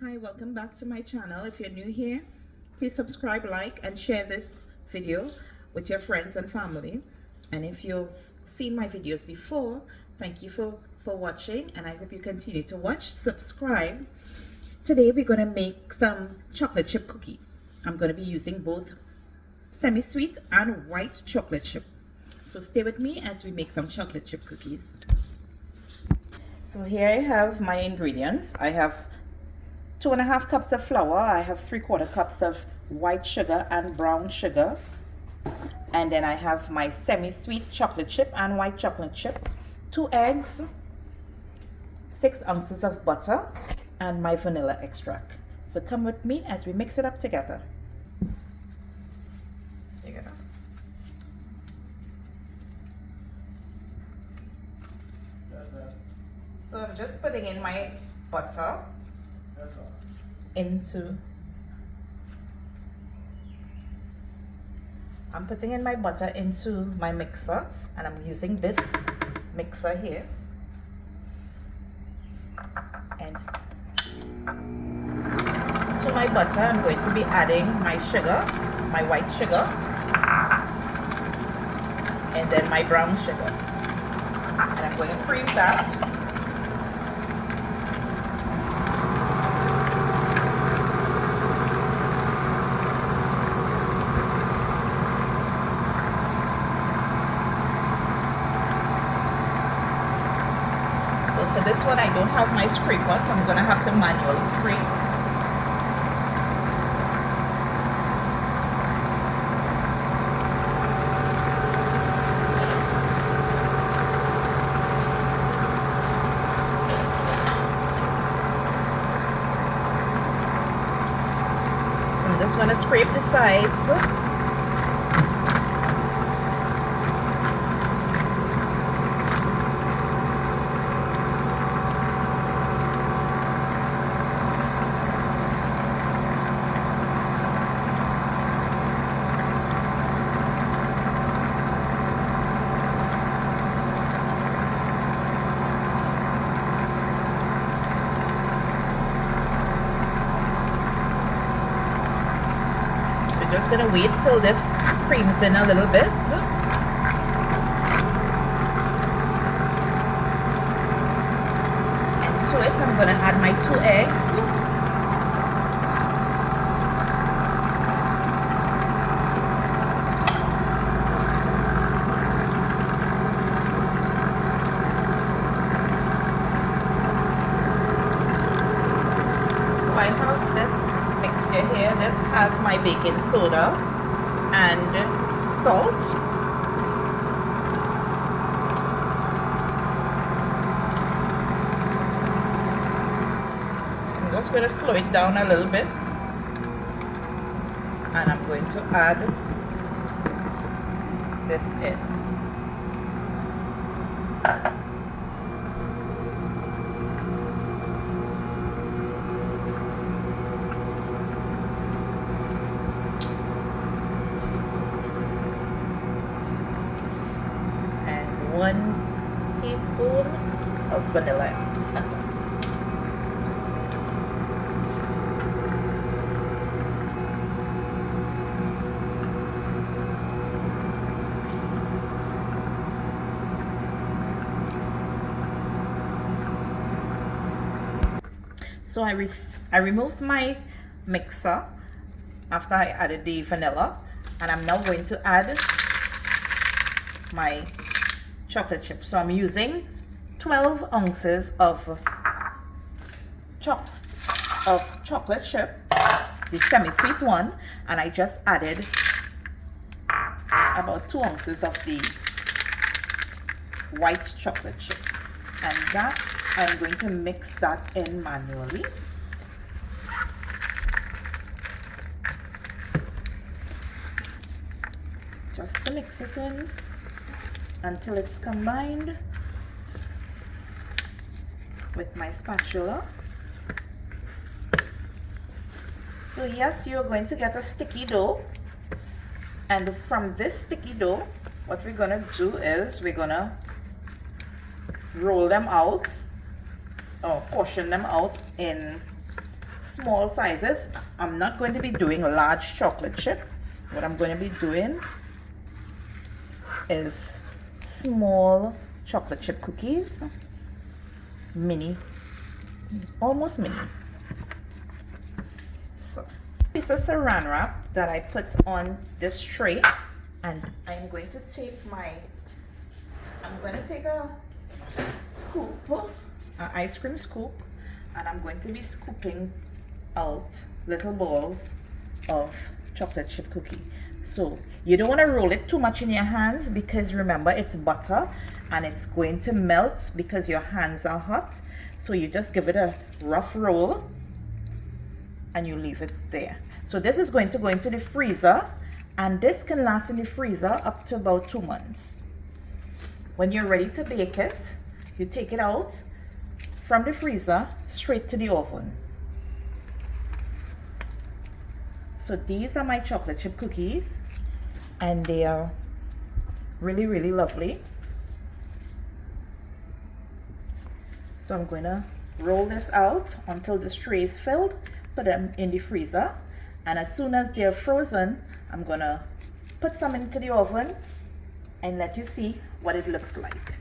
Hi, welcome back to my channel. If you're new here, please subscribe, like, and share this video with your friends and family. And if you've seen my videos before, thank you for watching, and I hope you continue to watch. Subscribe. Today we're going to make some chocolate chip cookies. I'm going to be using both semi-sweet and white chocolate chip. So stay with me as we make some chocolate chip cookies. So here I have my ingredients. I have 2.5 cups of flour. I have 3/4 cups of white sugar and brown sugar. And then I have my semi-sweet chocolate chip and white chocolate chip, 2 eggs, 6 ounces of butter, and my vanilla extract. So come with me as we mix it up together. There you go. So I'm just putting in my butter into my mixer, and I'm using this mixer here. And to my butter, I'm going to be adding my sugar, my white sugar, and then my brown sugar. And I'm going to cream that. For this one, I don't have my scraper, so I'm going to have to manually scrape. So I'm just going to scrape the sides. Just gonna wait till this creams in a little bit. And to it, I'm gonna add my 2 eggs. So I have this mixture here. This has my baking soda and salt. So I'm just going to slow it down a little bit, and I'm going to add this in. And 1 teaspoon of vanilla essence. So I removed my mixer after I added the vanilla, and I'm now going to add my chocolate chip. So I'm using 12 ounces of chocolate chip, the semi-sweet one, and I just added about 2 ounces of the white chocolate chip, and that I'm going to mix that in manually. Just to mix it in until it's combined with my spatula. So yes, you're going to get a sticky dough, and from this sticky dough, what we're gonna do is we're gonna roll them out or portion them out in small sizes. I'm not going to be doing a large chocolate chip. What I'm going to be doing is small chocolate chip cookies, mini, almost mini. So, piece of saran wrap that I put on this tray, and I'm going to take a scoop, an ice cream scoop, and I'm going to be scooping out little balls of chocolate chip cookie. So you don't want to roll it too much in your hands, because remember, it's butter and it's going to melt because your hands are hot. So you just give it a rough roll and you leave it there. So this is going to go into the freezer, and this can last in the freezer up to about 2 months. When you're ready to bake it, you take it out from the freezer straight to the oven. So these are my chocolate chip cookies, and they are really, really lovely. So I'm going to roll this out until this tray is filled, put them in the freezer, and as soon as they're frozen, I'm going to put some into the oven and let you see what it looks like.